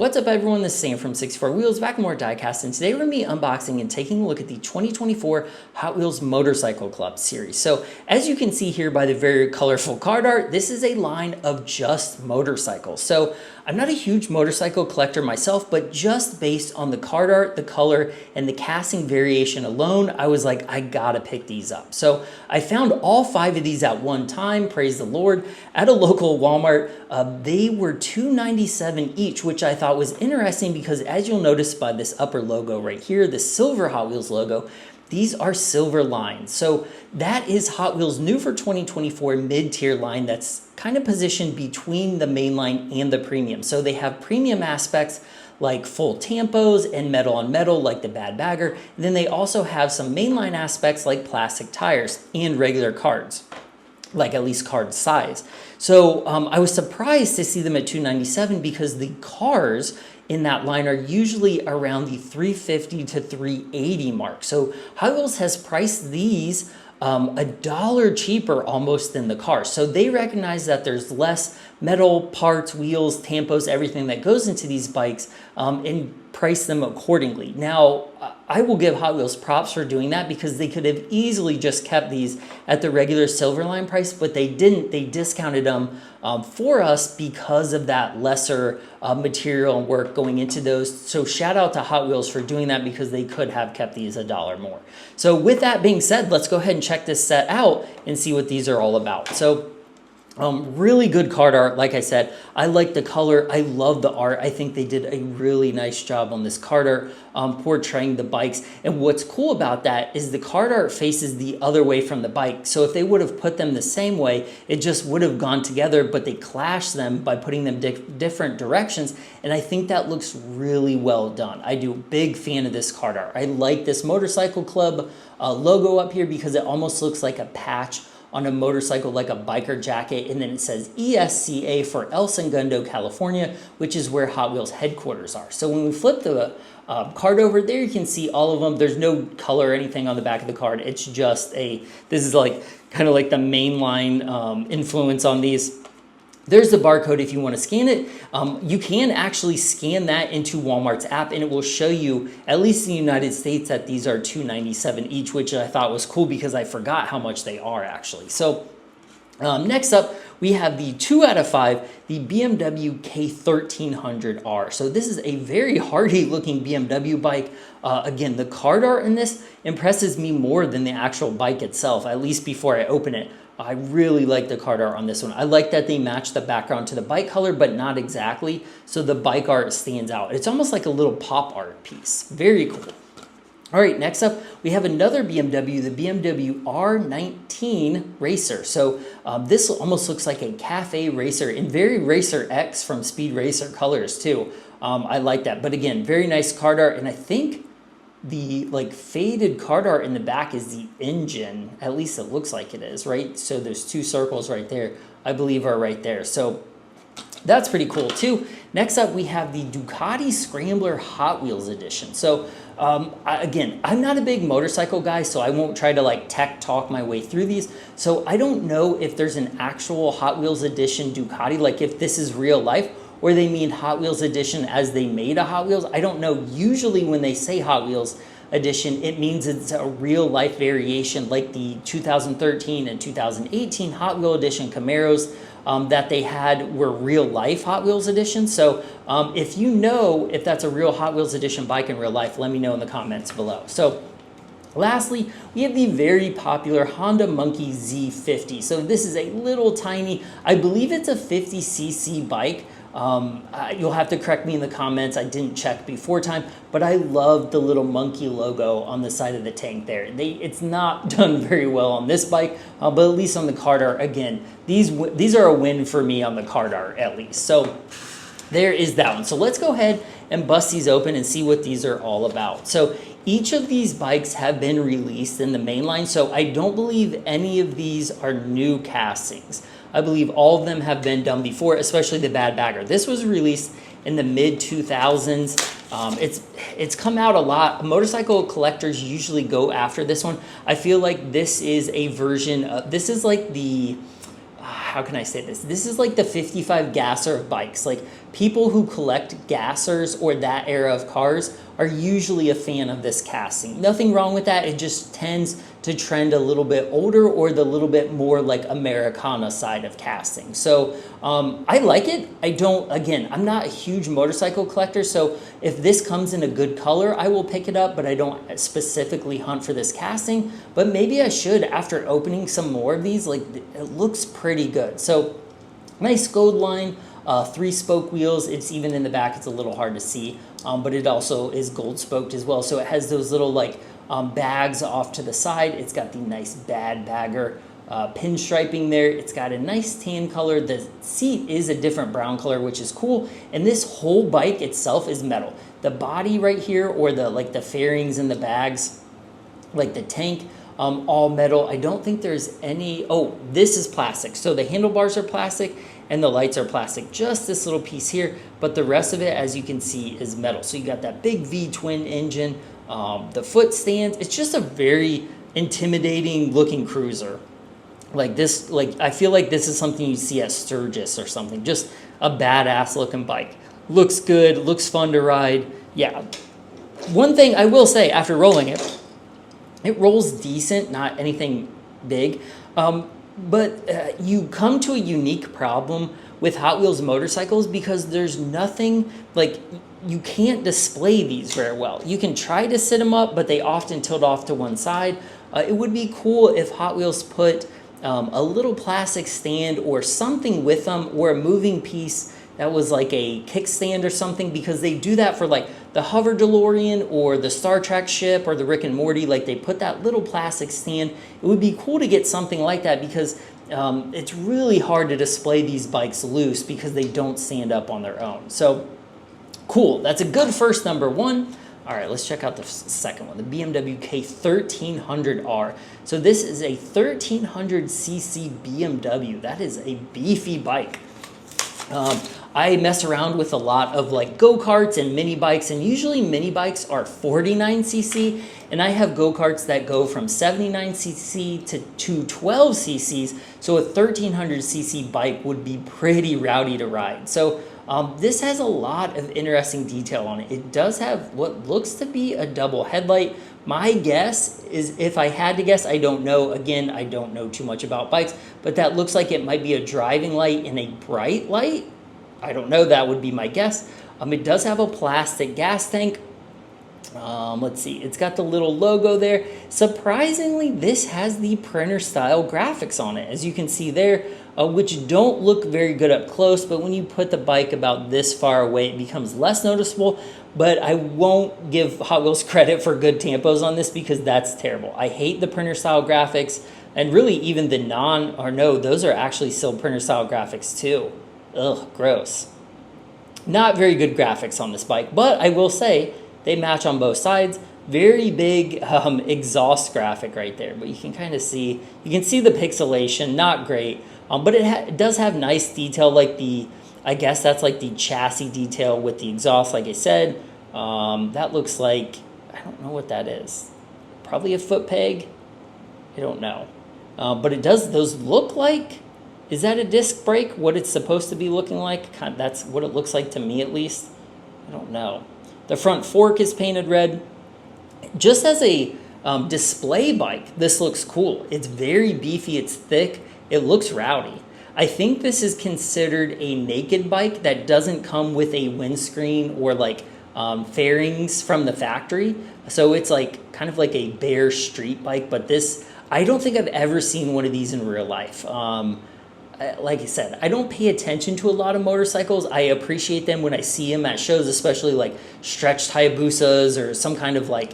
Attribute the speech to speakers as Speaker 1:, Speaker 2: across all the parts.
Speaker 1: What's up everyone, this is Sam from 64 Wheels, back with more diecast, and today we're going to be unboxing and taking a look at the 2024 Hot Wheels Motorcycle Club series. So as you can see here by the very colorful card art, this is a line of just motorcycles. So I'm not a huge motorcycle collector myself, but just based on the card art, the color, and the casting variation alone, I was like, I gotta pick these up. So I found all 5 of these at one time, praise the Lord, at a local Walmart. They were $2.97 each, which I thought was interesting because as you'll notice by this upper logo right here, the silver Hot Wheels logo, these are silver lines. So that is Hot Wheels' new for 2024 mid-tier line that's kind of positioned between the main line and the premium. So they have premium aspects like full tampos and metal on metal like the Bad Bagger. And then they also have some mainline aspects like plastic tires and regular cards, like at least card size. So I was surprised to see them at $2.97 because the cars in that line are usually around the $350 to $380 mark. So Hot Wheels has priced these $1 cheaper almost than the cars. So they recognize that there's less metal parts, wheels, tampos, everything that goes into these bikes, and price them accordingly. Now, I will give Hot Wheels props for doing that because they could have easily just kept these at the regular silver line price, but they didn't. They discounted them for us because of that lesser material and work going into those. So shout out to Hot Wheels for doing that because they could have kept these $1 more. So with that being said, let's go ahead and check this set out and see what these are all about. So really good card art. Like I said, I like the color. I love the art. I think they did a really nice job on this card art portraying the bikes. And what's cool about that is the card art faces the other way from the bike. So if they would have put them the same way, it just would have gone together, but they clashed them by putting them different directions. And I think that looks really well done. I do a big fan of this card art. I like this Motorcycle Club logo up here because it almost looks like a patch on a motorcycle, like a biker jacket, and then it says ESCA for El Segundo, California, which is where Hot Wheels headquarters are. So when we flip the card over there, you can see all of them. There's no color or anything on the back of the card. It's just this is like kind of like the mainline influence on these. There's the barcode if you want to scan it. You can actually scan that into Walmart's app and it will show you, at least in the United States, that these are $2.97 each, which I thought was cool because I forgot how much they are actually. So next up, we have the 2 out of 5, the BMW K1300R. So this is a very hardy looking BMW bike. Again, the card art in this impresses me more than the actual bike itself, at least before I open it. I really like the card art on this one. I like that they match the background to the bike color, but not exactly. So the bike art stands out. It's almost like a little pop art piece. Very cool. All right, next up, we have another BMW, the BMW R19 Racer. So this almost looks like a cafe racer and very Racer X from Speed Racer colors too. I like that. But again, very nice card art. And I think the like faded card art in the back is the engine. At least it looks like it is, right? So there's 2 circles right there, I believe are right there. So that's pretty cool too. Next up, we have the Ducati Scrambler Hot Wheels edition. So again, I'm not a big motorcycle guy, so I won't try to like tech talk my way through these. So I don't know if there's an actual Hot Wheels edition Ducati, like if this is real life, or they mean Hot Wheels edition as they made a Hot Wheels. I don't know. Usually when they say Hot Wheels edition, it means it's a real life variation like the 2013 and 2018 Hot Wheel edition Camaros that they had were real life Hot Wheels editions. So if you know if that's a real Hot Wheels edition bike in real life, let me know in the comments below. So lastly, we have the very popular Honda Monkey Z50. So this is a little tiny, I believe it's a 50cc bike. You'll have to correct me in the comments. I didn't check before time, but I love the little monkey logo on the side of the tank there. It's not done very well on this bike, but at least on the card art, again, these are a win for me on the card art at least. So there is that one. So let's go ahead and bust these open and see what these are all about. So each of these bikes have been released in the main line, so I don't believe any of these are new castings. I believe all of them have been done before, especially the Bad Bagger. This was released in the mid-2000s. It's come out a lot. Motorcycle collectors usually go after this one. I feel like this is a version of, this is like the, how can I say this? This is like the 55 gasser of bikes. Like people who collect gassers or that era of cars are usually a fan of this casting. Nothing wrong with that. It just tends to trend a little bit older or the little bit more like Americana side of casting. So I like it. Again, I'm not a huge motorcycle collector, so if this comes in a good color, I will pick it up, but I don't specifically hunt for this casting. But maybe I should after opening some more of these. Like, it looks pretty good. So nice gold line, 3-spoke wheels. It's even in the back, it's a little hard to see, but it also is gold spoked as well. So it has those little like bags off to the side. It's got the nice bad bagger pinstriping there. It's got a nice tan color. The seat is a different brown color, which is cool. And this whole bike itself is metal. The body right here, or the like the fairings and the bags, like the tank, all metal. I don't think there's any, oh, this is plastic. So the handlebars are plastic and the lights are plastic. Just this little piece here, but the rest of it, as you can see, is metal. So you got that big V-twin engine, the foot stands. It's just a very intimidating looking cruiser. Like this, like I feel like this is something you see at Sturgis or something. Just a badass looking bike. Looks good, looks fun to ride. Yeah. One thing I will say after rolling it, it rolls decent, not anything big. But you come to a unique problem with Hot Wheels motorcycles because there's nothing, like, you can't display these very well. You can try to sit them up, but they often tilt off to one side. It would be cool if Hot Wheels put a little plastic stand or something with them, or a moving piece that was like a kickstand or something, because they do that for like the Hover DeLorean or the Star Trek ship or the Rick and Morty. Like they put that little plastic stand. It would be cool to get something like that, because it's really hard to display these bikes loose because they don't stand up on their own. So cool. That's a good first number one. All right, let's check out the second one, the BMW K1300R. So this is a 1300cc BMW. That is a beefy bike. I mess around with a lot of like go-karts and mini bikes, and usually mini bikes are 49cc, and I have go-karts that go from 79cc to 212cc's, so a 1300cc bike would be pretty rowdy to ride. So this has a lot of interesting detail on it. It does have what looks to be a double headlight. My guess is, if I had to guess, I don't know. Again, I don't know too much about bikes, but that looks like it might be a driving light and a bright light. I don't know. That would be my guess. It does have a plastic gas tank. Let's see. It's got the little logo there. Surprisingly, this has the printer style graphics on it, as you can see there, which don't look very good up close, but when you put the bike about this far away, it becomes less noticeable. But I won't give Hot Wheels credit for good tampos on this, because that's terrible. I hate the printer style graphics, and really even the those are actually still printer style graphics too. Ugh, gross. Not very good graphics on this bike, but I will say they match on both sides. Very big exhaust graphic right there, but you can kind of see, you can see the pixelation, not great, but it does have nice detail, like I guess that's like the chassis detail with the exhaust, like I said. That looks like, I don't know what that is. Probably a foot peg. I don't know. But those look like, is that a disc brake? What it's supposed to be looking like? That's what it looks like to me, at least. I don't know. The front fork is painted red. Just as a display bike, this looks cool. It's very beefy. It's thick. It looks rowdy. I think this is considered a naked bike that doesn't come with a windscreen or like fairings from the factory. So it's like kind of like a bare street bike, but this, I don't think I've ever seen one of these in real life. Like I said, I don't pay attention to a lot of motorcycles. I appreciate them when I see them at shows, especially like stretched Hayabusas or some kind of like,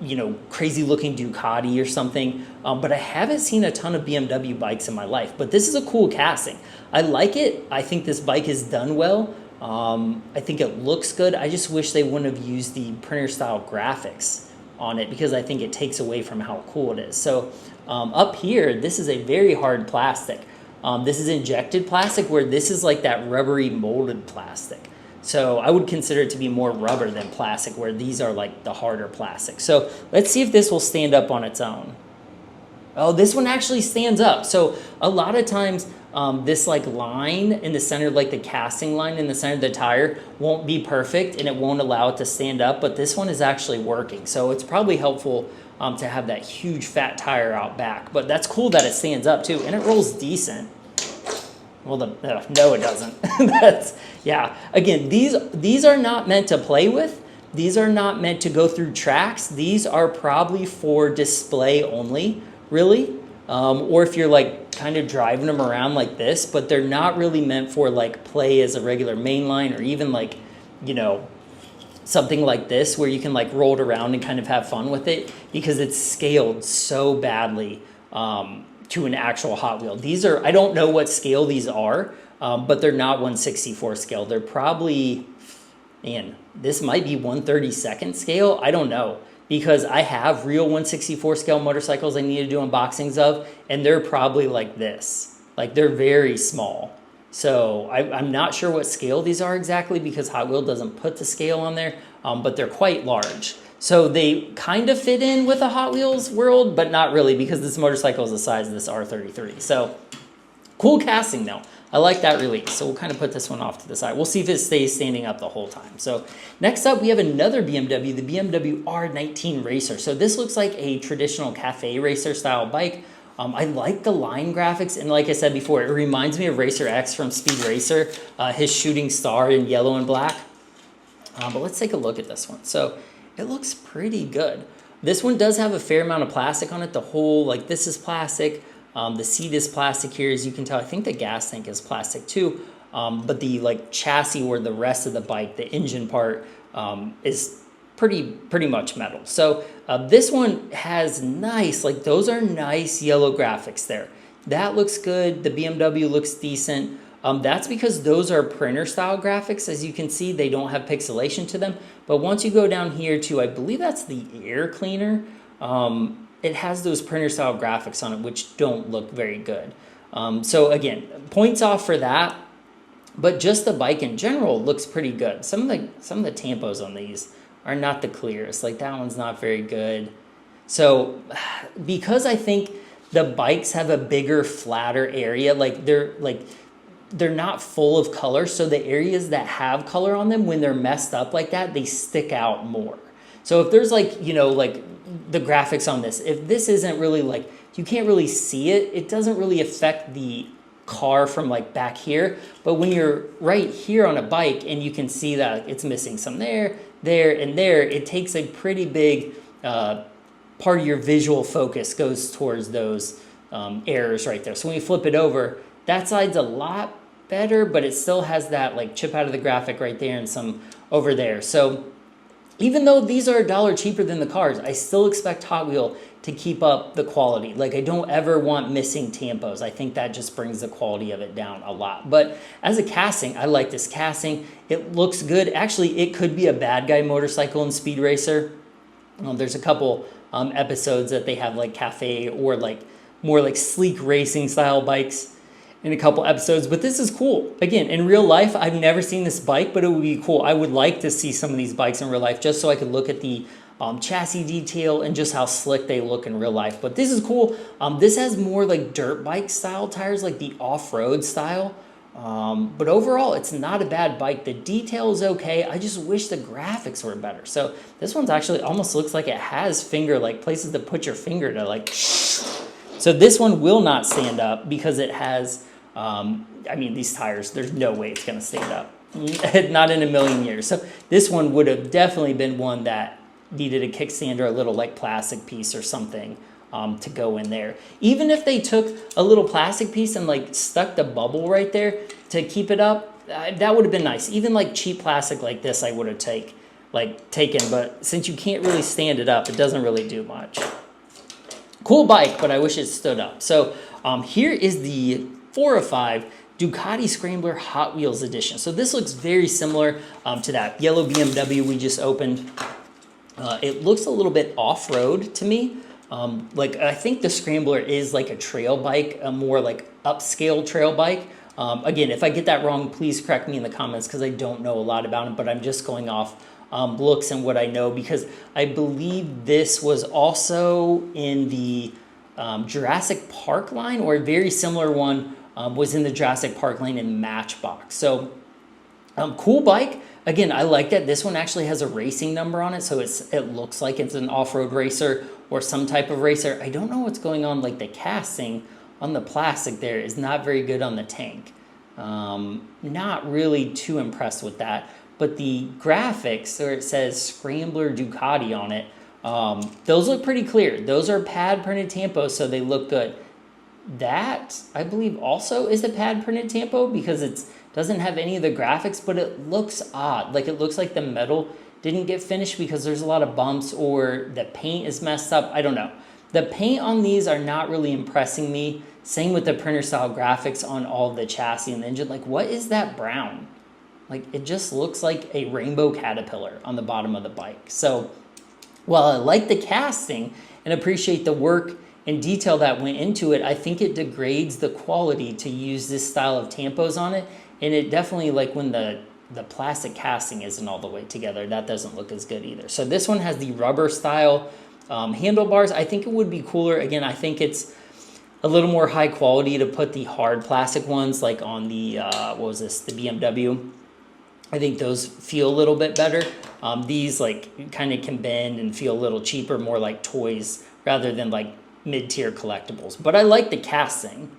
Speaker 1: you know, crazy looking Ducati or something. But I haven't seen a ton of BMW bikes in my life. But this is a cool casting. I like it. I think this bike is done well. I think it looks good. I just wish they wouldn't have used the printer style graphics on it, because I think it takes away from how cool it is. So up here, this is a very hard plastic. This is injected plastic, where this is like that rubbery molded plastic. So I would consider it to be more rubber than plastic, where these are like the harder plastic. So let's see if this will stand up on its own. Oh, this one actually stands up. So a lot of times this like line in the center, like the casting line in the center of the tire won't be perfect and it won't allow it to stand up, but this one is actually working. So it's probably helpful to have that huge fat tire out back, but that's cool that it stands up too and it rolls decent. Well, no, it doesn't. Yeah. Again, these are not meant to play with. These are not meant to go through tracks. These are probably for display only, really. Or if you're like kind of driving them around like this, but they're not really meant for like play as a regular mainline or even like, you know, something like this where you can like roll it around and kind of have fun with it because it's scaled so badly to an actual Hot Wheel. These are, I don't know what scale these are, but they're not 1/64 scale. They're probably, man, this might be 1/32 scale. I don't know, because I have real 1/64 scale motorcycles I need to do unboxings of, and they're probably like this. Like they're very small. So I'm not sure what scale these are exactly because Hot Wheel doesn't put the scale on there, but they're quite large. So they kind of fit in with a Hot Wheels world, but not really because this motorcycle is the size of this R33. So cool casting though. I like that release. So we'll kind of put this one off to the side. We'll see if it stays standing up the whole time. So next up, we have another BMW, the BMW R19 Racer. So this looks like a traditional cafe racer style bike. I like the line graphics, and like I said before, it reminds me of Racer X from Speed Racer, his shooting star in yellow and black. But let's take a look at this one. So it looks pretty good. This one does have a fair amount of plastic on it. The whole, like this is plastic. The seat is plastic here, as you can tell. I think the gas tank is plastic too. But the like chassis or the rest of the bike, the engine part, is pretty much metal. So this one has nice, like those are nice yellow graphics there. That looks good. The BMW looks decent. That's because those are printer style graphics. As you can see, they don't have pixelation to them. But once you go down here to, I believe that's the air cleaner, it has those printer style graphics on it, which don't look very good. So again, points off for that. But just the bike in general looks pretty good. Some of the tampos on these are not the clearest. Like that one's not very good. So because I think the bikes have a bigger, flatter area, they're not full of color. So the areas that have color on them, when they're messed up like that, they stick out more. So if there's like, you know, like the graphics on this, if this isn't really like, you can't really see it, it doesn't really affect the car from like back here. But when you're right here on a bike and you can see that it's missing some there, and there, it takes a pretty big part of your visual focus goes towards those errors right there. So when you flip it over, that side's a lot better, but it still has that like chip out of the graphic right there and some over there. So even though these are $1 cheaper than the cars, I still expect Hot Wheel to keep up the quality. Like I don't ever want missing tampos. I think that just brings the quality of it down a lot. But as a casting, I like this casting. It looks good. Actually, it could be a bad guy motorcycle in Speed Racer. There's a couple episodes that they have like cafe or like more like sleek racing style bikes in a couple episodes, but this is cool. Again, in real life, I've never seen this bike, but it would be cool. I would like to see some of these bikes in real life just so I could look at the chassis detail and just how slick they look in real life. But this is cool. This has more like dirt bike style tires, like the off-road style. But overall, it's not a bad bike. The detail is okay. I just wish the graphics were better. So this one's actually almost looks like it has finger, like places to put your finger to like. So this one will not stand up because it has, I mean, these tires, there's no way it's going to stand up. Not in a million years. So this one would have definitely been one that needed a kickstand or a little like plastic piece or something to go in there. Even if they took a little plastic piece and like stuck the bubble right there to keep it up, that would have been nice. Even like cheap plastic like this I would have taken, but since you can't really stand it up, it doesn't really do much. Cool bike, but I wish it stood up. So here is the 405 Ducati Scrambler Hot Wheels Edition. So this looks very similar to that yellow BMW we just opened. It looks a little bit off-road to me. Like I think the Scrambler is like a trail bike, a more like upscale trail bike. Again, if I get that wrong, please correct me in the comments because I don't know a lot about it, but I'm just going off looks and what I know because I believe this was also in the Jurassic Park line or a very similar one was in the Jurassic Park lane in Matchbox. So cool bike. Again, I like that this one actually has a racing number on it, so it looks like it's an off-road racer or some type of racer. I don't know what's going on, like the casting on the plastic there is not very good on the tank. Not really too impressed with that. But the graphics, where it says Scrambler Ducati on it, those look pretty clear. Those are pad printed tampos, so they look good. That, I believe, also is a pad printed tampo because it doesn't have any of the graphics, but it looks odd. Like it looks like the metal didn't get finished because there's a lot of bumps or the paint is messed up. I don't know. The paint on these are not really impressing me. Same with the printer style graphics on all of the chassis and the engine. Like, what is that brown? Like, it just looks like a rainbow caterpillar on the bottom of the bike. So while I like the casting and appreciate the work and detail that went into it, I think it degrades the quality to use this style of tampos on it. And it definitely, like when the plastic casting isn't all the way together, that doesn't look as good either. So this one has the rubber style handlebars. I think it would be cooler. Again, I think it's a little more high quality to put the hard plastic ones like on the, what was this, the BMW. I think those feel a little bit better. These like kind of can bend and feel a little cheaper, more like toys rather than like mid-tier collectibles. But I like the casting.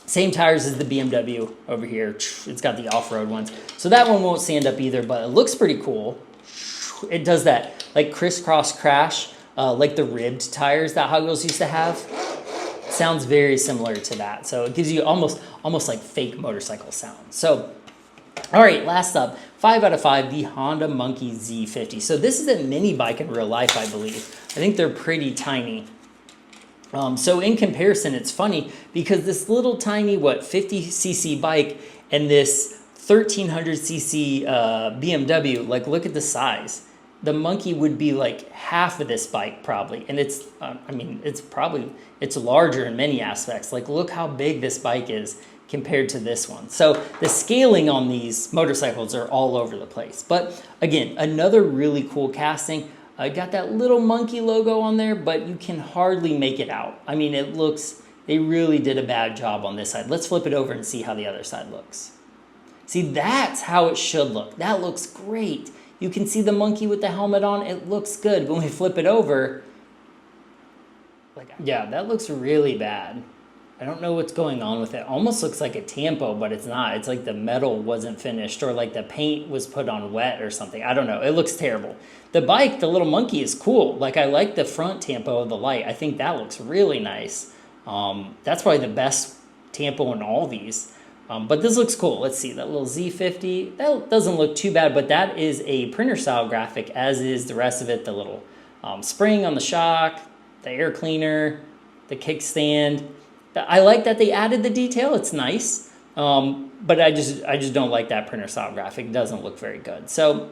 Speaker 1: Same tires as the BMW over here. It's got the off-road ones. So that one won't stand up either, but it looks pretty cool. It does that like crisscross crash, like the ribbed tires that Hot Wheels used to have. Sounds very similar to that. So it gives you almost like fake motorcycle sound. So, all right, last up, 5 out of 5, the Honda Monkey Z50. So this is a mini bike in real life, I believe. I think they're pretty tiny. So in comparison, it's funny because this little tiny, 50cc bike and this 1300cc BMW, like look at the size. The Monkey would be like half of this bike probably. And it's, I mean, it's larger in many aspects. Like look how big this bike is compared to this one. So the scaling on these motorcycles are all over the place. But again, another really cool casting. I got that little monkey logo on there, but you can hardly make it out. I mean, it looks, they really did a bad job on this side. Let's flip it over and see how the other side looks. See, that's how it should look. That looks great. You can see the monkey with the helmet on. It looks good. When we flip it over, like, yeah, that looks really bad. I don't know what's going on with it. Almost looks like a tampo, but it's not. It's like the metal wasn't finished or like the paint was put on wet or something. I don't know. It looks terrible. The bike, the little monkey, is cool. Like I like the front tampo of the light. I think that looks really nice. That's probably the best tampo in all these. But this looks cool. Let's see, that little Z50, that doesn't look too bad, but that is a printer style graphic, as is the rest of it. The little spring on the shock, the air cleaner, the kickstand. I like that they added the detail. It's nice, but I just don't like that printer style graphic. It doesn't look very good. So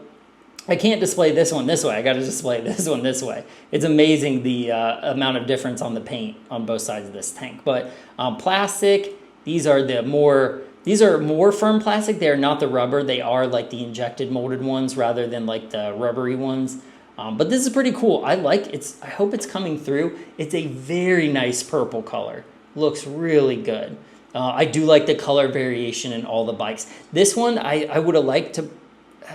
Speaker 1: I can't display this one this way. I got to display this one this way. It's amazing the amount of difference on the paint on both sides of this tank. But plastic, these are more firm plastic. They are not the rubber. They are like the injected molded ones rather than like the rubbery ones. But this is pretty cool. I like it. I hope it's coming through. It's a very nice purple color. Looks really good. I do like the color variation in all the bikes. This one, I would have liked to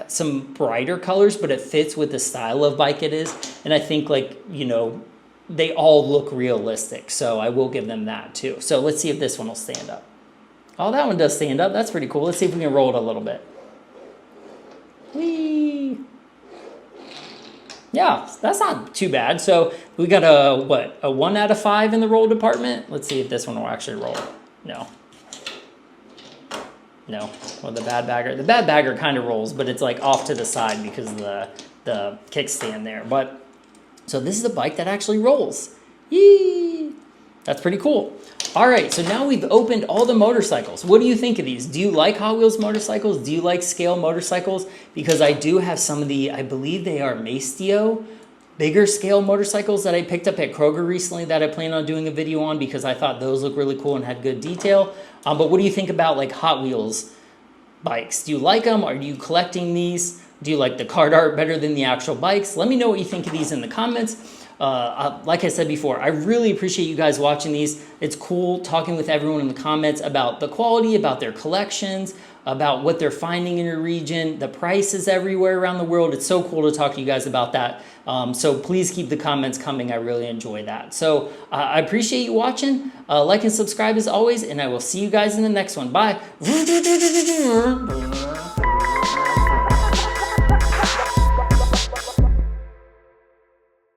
Speaker 1: some brighter colors, but it fits with the style of bike it is. And I think like, you know, they all look realistic. So I will give them that too. So let's see if this one will stand up. Oh, that one does stand up. That's pretty cool. Let's see if we can roll it a little bit. Whee! Yeah, that's not too bad. So we got a 1 out of 5 in the roll department. Let's see if this one will actually roll. No. Well, the bad bagger kind of rolls, but it's like off to the side because of the kickstand there. But so this is a bike that actually rolls. Yee! That's pretty cool. All right, so now we've opened all the motorcycles. What do you think of these? Do you like Hot Wheels motorcycles? Do you like scale motorcycles? Because I do have some of the, I believe they are Maestio, bigger scale motorcycles that I picked up at Kroger recently that I plan on doing a video on because I thought those look really cool and had good detail. But what do you think about like Hot Wheels bikes? Do you like them? Are you collecting these? Do you like the card art better than the actual bikes? Let me know what you think of these in the comments. Like I said before, I really appreciate you guys watching these. It's cool talking with everyone in the comments about the quality, about their collections, about what they're finding in your region, the prices everywhere around the world. It's so cool to talk to you guys about that. So please keep the comments coming. I really enjoy that. So I appreciate you watching. Like and subscribe as always, and I will see you guys in the next one. Bye.